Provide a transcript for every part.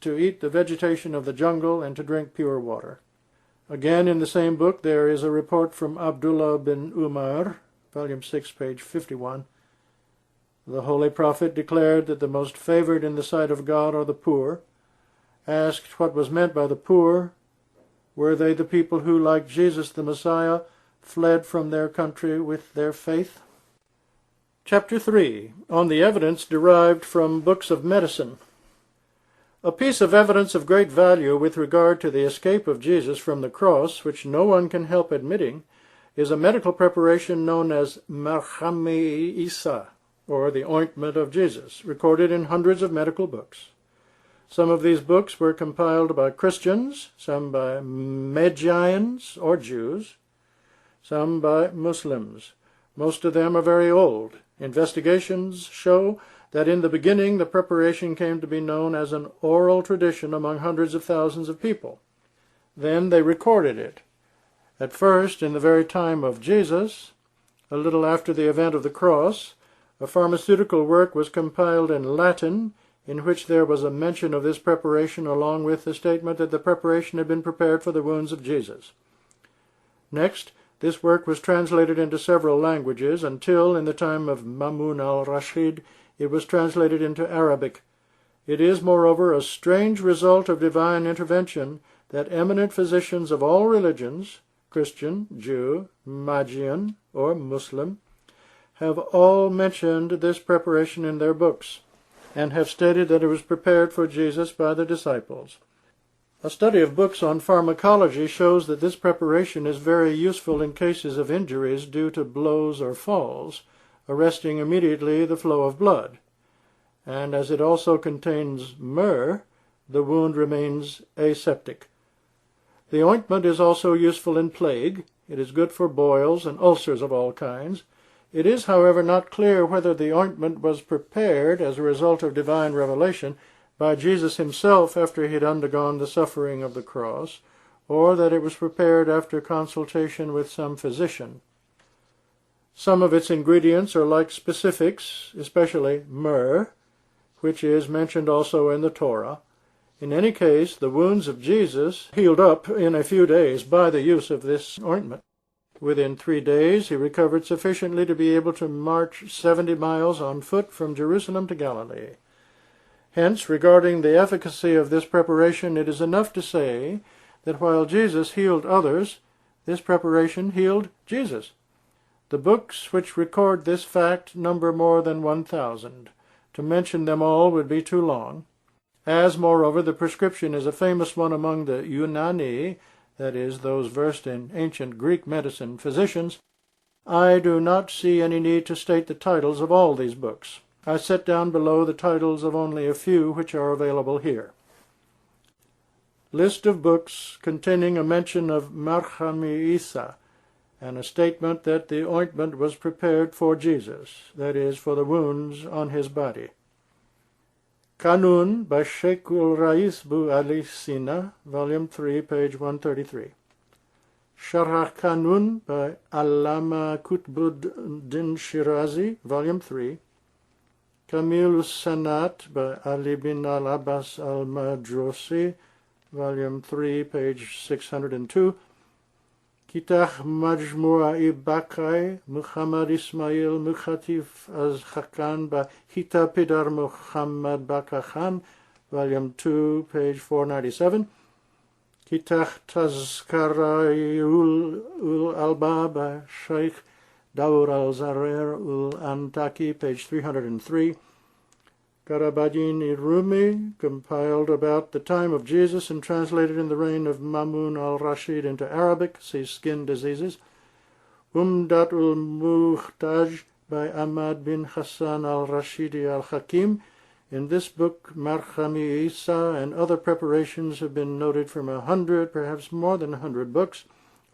to eat the vegetation of the jungle and to drink pure water. Again, in the same book, there is a report from Abdullah bin Umar, volume 6, page 51. The Holy Prophet declared that the most favored in the sight of God are the poor. Asked what was meant by the poor, were they the people who, like Jesus the Messiah, fled from their country with their faith? Chapter 3. On the evidence derived from books of medicine. A piece of evidence of great value with regard to the escape of Jesus from the cross, which no one can help admitting, is a medical preparation known as Massih-e-Maud, or the ointment of Jesus, recorded in hundreds of medical books. Some of these books were compiled by Christians, some by Magians or Jews, some by Muslims. Most of them are very old. Investigations show that in the beginning the preparation came to be known as an oral tradition among hundreds of thousands of people. Then they recorded it. At first, in the very time of Jesus, a little after the event of the cross, a pharmaceutical work was compiled in Latin, in which there was a mention of this preparation along with the statement that the preparation had been prepared for the wounds of Jesus. Next, this work was translated into several languages until, in the time of Ma'mun al-Rashid, it was translated into Arabic. It is, moreover, a strange result of divine intervention that eminent physicians of all religions, Christian, Jew, Magian, or Muslim, have all mentioned this preparation in their books, and have stated that it was prepared for Jesus by the disciples. A study of books on pharmacology shows that this preparation is very useful in cases of injuries due to blows or falls, arresting immediately the flow of blood. And as it also contains myrrh, the wound remains aseptic. The ointment is also useful in plague. It is good for boils and ulcers of all kinds. It is, however, not clear whether the ointment was prepared as a result of divine revelation by Jesus himself after he had undergone the suffering of the cross, or that it was prepared after consultation with some physician. Some of its ingredients are like specifics, especially myrrh, which is mentioned also in the Torah. In any case, the wounds of Jesus healed up in a few days by the use of this ointment. Within 3 days he recovered sufficiently to be able to march 70 miles on foot from Jerusalem to Galilee. Hence, regarding the efficacy of this preparation, it is enough to say that while Jesus healed others, this preparation healed Jesus. The books which record this fact number more than 1,000. To mention them all would be too long. As, moreover, the prescription is a famous one among the Unani, that is, those versed in ancient Greek medicine physicians, I do not see any need to state the titles of all these books. I set down below the titles of only a few which are available here. List of books containing a mention of Massih-e-Maud and a statement that the ointment was prepared for Jesus, that is, for the wounds on his body. Kanun by Sheikh ul-Rais Bu Ali Sina, volume 3, page 133. Sharh Kanun by Allama Qutbuddin Shirazi, volume 3. Kamil Sanat by Ali bin al-Abbas al-Madrosi, volume 3, page 602. Kitah Majmu'a Bakai, Muhammad Ismail Mukhatif Az-Hakan by Hita Pidar Muhammad Baka Khan, volume 2, page 497. Kitah Tazkara ul-Alba by Sheikh Dawr al-Zarer ul-Antaki, page 303. Karabadin Rumi, compiled about the time of Jesus and translated in the reign of Ma'mun al-Rashid into Arabic, see Skin Diseases. Umdat ul-Muhtaj by Ahmad bin Hassan al-Rashidi al-Hakim. In this book, Massih-e-Maud and other preparations have been noted from 100, perhaps more than 100 books,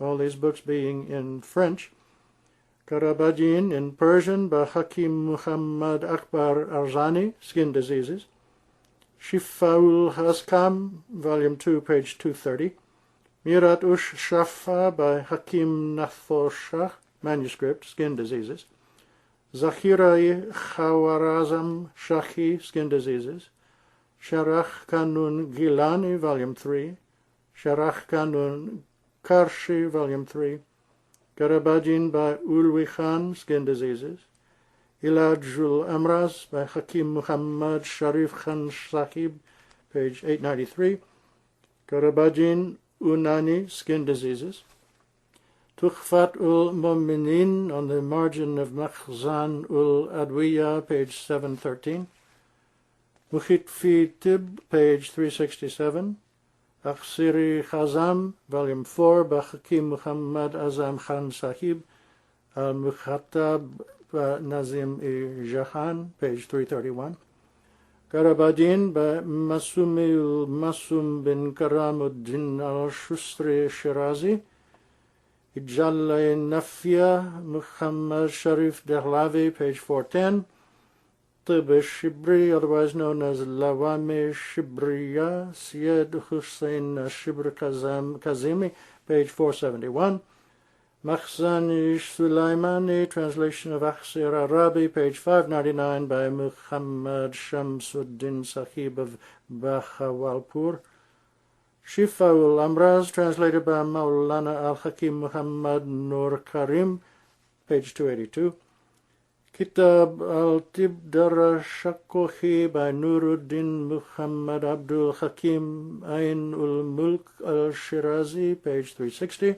all these books being in French. Karabadin in Persian by Hakim Muhammad Akbar Arzani, Skin Diseases. Shifaul Haskam, volume 2, page 230. Mirat Ush Shafa by Hakim Nathor Shah, manuscript, Skin Diseases. Zakhira-i Khawarazm Shahi, Skin Diseases. Sharach Kanun Gilani, Volume 3, Sharach Kanun Karshi, Volume 3, Garabajin by Ulwi Khan, Skin Diseases, Ilajul Amraz by Hakim Muhammad Sharif Khan Sahib, page 893, Garabajin Unani, Skin Diseases, Tukhfat ul Mu'minin on the margin of Makhzan ul Adwiya, page 713, Mukhit fi Tib, page 367, Akhsiri Khazam, volume 4, by Hakim Muhammad Azam Khan Sahib, Al-Mukhatab Nazim-e-Jahan, page 331, Garabadin by Masumi ul-Masum bin Karamuddin al-Shustri Shirazi, Ijalla Nafia Muhammad Sharif Dehlavi, page 410, Tib Shibri, otherwise known as Lawame Shibriya, Syed Hussein Shibr Kazimi, page 471, Makhzani Sulaimani, translation of Akhsir Arabi, page 599 by Muhammad Shamsuddin Sahib of Bahawalpur, Shifaul Amraz, translated by Maulana Al-Hakim Muhammad Nur Karim, page 282. Kitab al-Tibdara Shakohi by Nuruddin Muhammad Abdul Hakim Ain ul-Mulk al-Shirazi, page 360.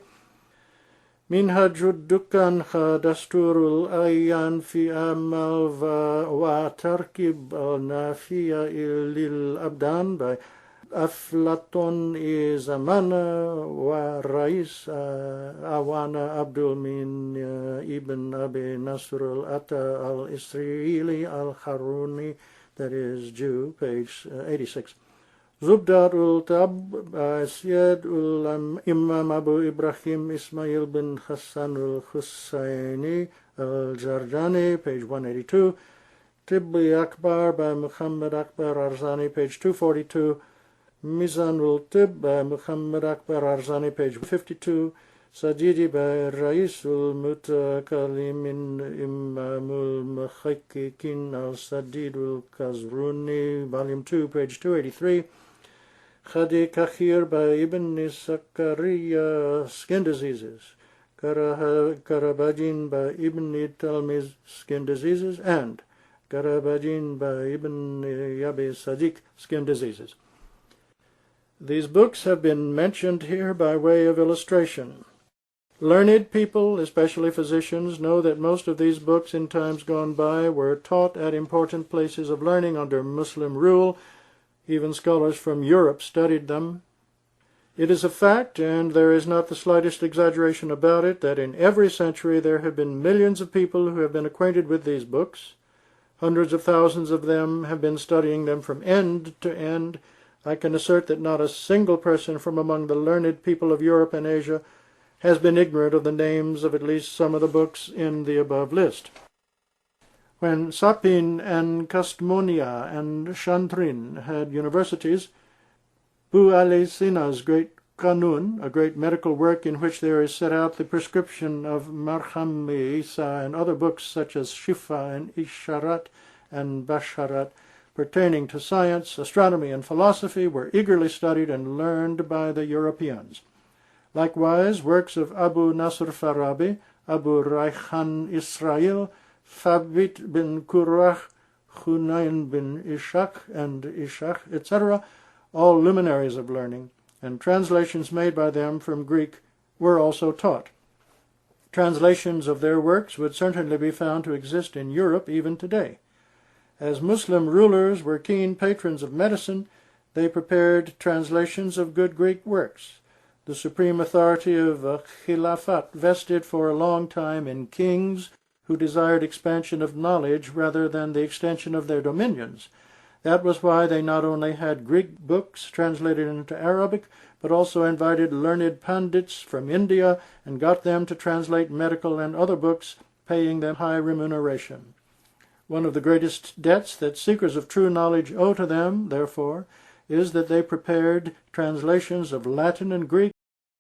Minhajud Dukkan Dasturul Ayan fi Amal wa Tarkib al-Nafiya lil Abdan by Aflaton Zamana wa Rais Awana Abdul Min Ibn Abi Nasr al-Atta al-Israeli al-Haruni, that is Jew, page 86. Zubdat ul-Tab by Syed ul-Imam Abu Ibrahim Ismail bin Hassan al-Husayni al-Jardani, page 182. Tibbi Akbar by Muhammad Akbar Arzani, page 242. Mizan ul-Tib by Muhammad Akbar Arzani, page 52. Sajidi by Rais ul-Mutakalimin Imamul Muhakkikin al-Sadid al-Kazruni, volume 2, page 283. Khadi Kakhir by Ibn Zakaria, Skin Diseases. Karabajin by Ibn Talmiz, Skin Diseases, and Karabajin by Ibn Yabi Sadiq, Skin Diseases. These books have been mentioned here by way of illustration. Learned people, especially physicians, know that most of these books in times gone by were taught at important places of learning under Muslim rule. Even scholars from Europe studied them. It is a fact, and there is not the slightest exaggeration about it, that in every century there have been millions of people who have been acquainted with these books. Hundreds of thousands of them have been studying them from end to end. I can assert that not a single person from among the learned people of Europe and Asia has been ignorant of the names of at least some of the books in the above list. When Sapin and Kastmonia and Shantrin had universities, Bu Ali Sina's great Qanun, a great medical work in which there is set out the prescription of Marham Isa and other books such as Shifa and Isharat and Basharat, pertaining to science, astronomy, and philosophy, were eagerly studied and learned by the Europeans. Likewise, works of Abu Nasr Farabi, Abu Rayhan Israel, Thabit bin Kurrah, Hunayn bin Ishaq, and Ishaq, etc., all luminaries of learning, and translations made by them from Greek were also taught. Translations of their works would certainly be found to exist in Europe even today. As Muslim rulers were keen patrons of medicine, they prepared translations of good Greek works. The supreme authority of Khilafat vested for a long time in kings who desired expansion of knowledge rather than the extension of their dominions. That was why they not only had Greek books translated into Arabic, but also invited learned pandits from India and got them to translate medical and other books, paying them high remuneration. One of the greatest debts that seekers of true knowledge owe to them, therefore, is that they prepared translations of Latin and Greek